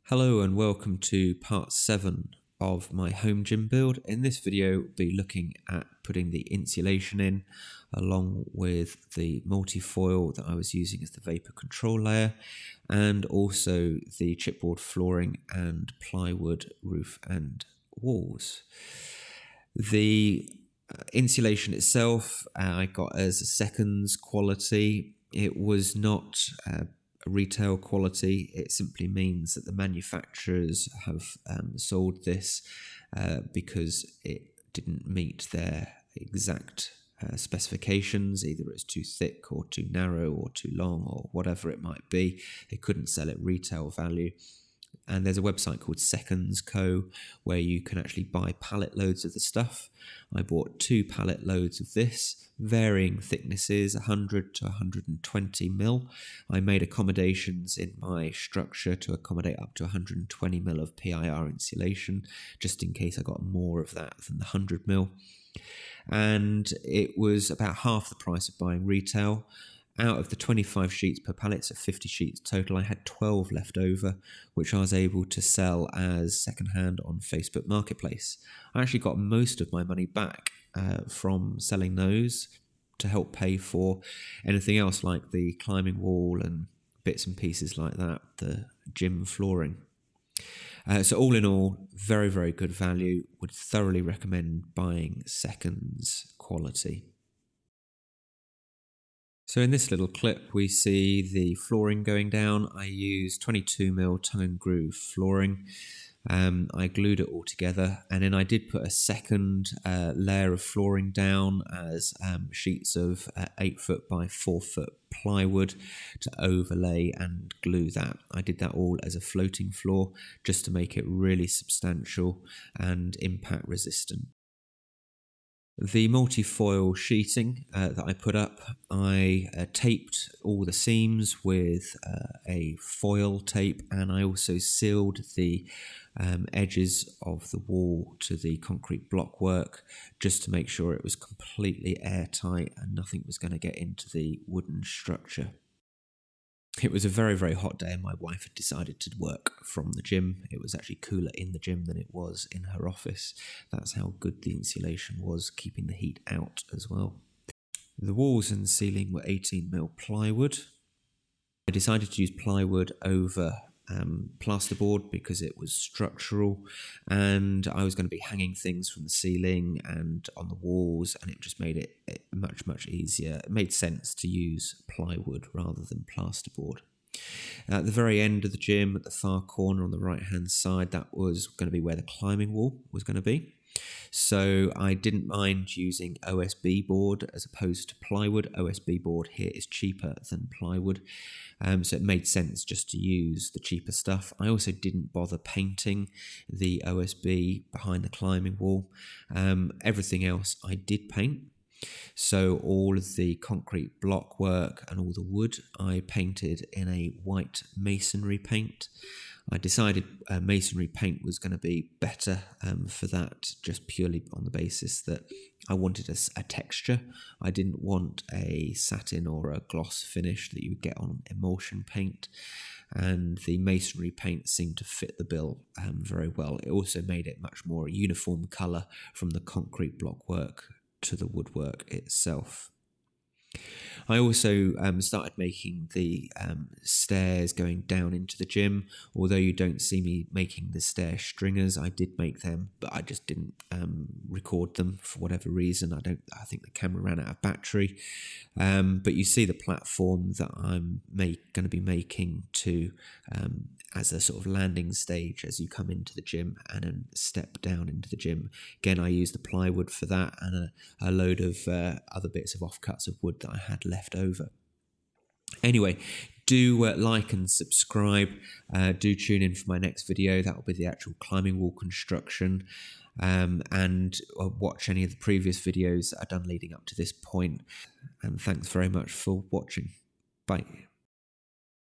Hello and welcome to part 7 of my home gym build. In this video, we'll be looking at putting the insulation in along with the multi-foil that I was using as the vapor control layer, and also the chipboard flooring and plywood roof and walls. The insulation itself I got as a seconds quality. It was not retail quality. It simply means that the manufacturers have sold this because it didn't meet their exact specifications. Either it's too thick or too narrow or too long or whatever it might be. They couldn't sell it retail value. And there's a website called Seconds Co where you can actually buy pallet loads of the stuff. I bought 2 pallet loads of this, varying thicknesses, 100 to 120 mil. I made accommodations in my structure to accommodate up to 120 mil of PIR insulation, just in case I got more of that than the 100 mil. And it was about half the price of buying retail. Out of the 25 sheets per pallet, so 50 sheets total, I had 12 left over, which I was able to sell as secondhand on Facebook Marketplace. I actually got most of my money back from selling those to help pay for anything else like the climbing wall and bits and pieces like that, the gym flooring. So all in all, very, very good value. Would thoroughly recommend buying Seconds quality. So in this little clip, we see the flooring going down. I used 22mm tongue and groove flooring. I glued it all together, and then I did put a second layer of flooring down as sheets of 8-foot by 4-foot plywood to overlay and glue that. I did that all as a floating floor just to make it really substantial and impact resistant. The multi-foil sheeting that I put up, I taped all the seams with a foil tape, and I also sealed the edges of the wall to the concrete blockwork just to make sure it was completely airtight and nothing was going to get into the wooden structure. It was a very, very hot day and my wife had decided to work from the gym. It was actually cooler in the gym than it was in her office. That's how good the insulation was, keeping the heat out as well. The walls and ceiling were 18mm plywood. I decided to use plywood over plasterboard because it was structural, and I was going to be hanging things from the ceiling and on the walls, and it just made it much easier. It made sense to use plywood rather than plasterboard. At the very end of the gym, at the far corner on the right hand side, that was going to be where the climbing wall was going to be. So I didn't mind using OSB board as opposed to plywood. OSB board here is cheaper than plywood, so it made sense just to use the cheaper stuff. I also didn't bother painting the OSB behind the climbing wall. Everything else I did paint. So all of the concrete block work and all the wood I painted in a white masonry paint. I decided masonry paint was going to be better for that, just purely on the basis that I wanted a texture. I didn't want a satin or a gloss finish that you would get on emulsion paint, and the masonry paint seemed to fit the bill very well. It also made it much more uniform colour from the concrete block work to the woodwork itself. I also started making the stairs going down into the gym. Although you don't see me making the stair stringers, I did make them, but I just didn't record them for whatever reason. I think the camera ran out of battery. But you see the platform that I'm going to be making to as a sort of landing stage as you come into the gym and then step down into the gym. Again, I used the plywood for that and a load of other bits of offcuts of wood that I had left over. Anyway, do like and subscribe. Do tune in for my next video. That will be the actual climbing wall construction. And watch any of the previous videos that I've done leading up to this point. And thanks very much for watching. Bye.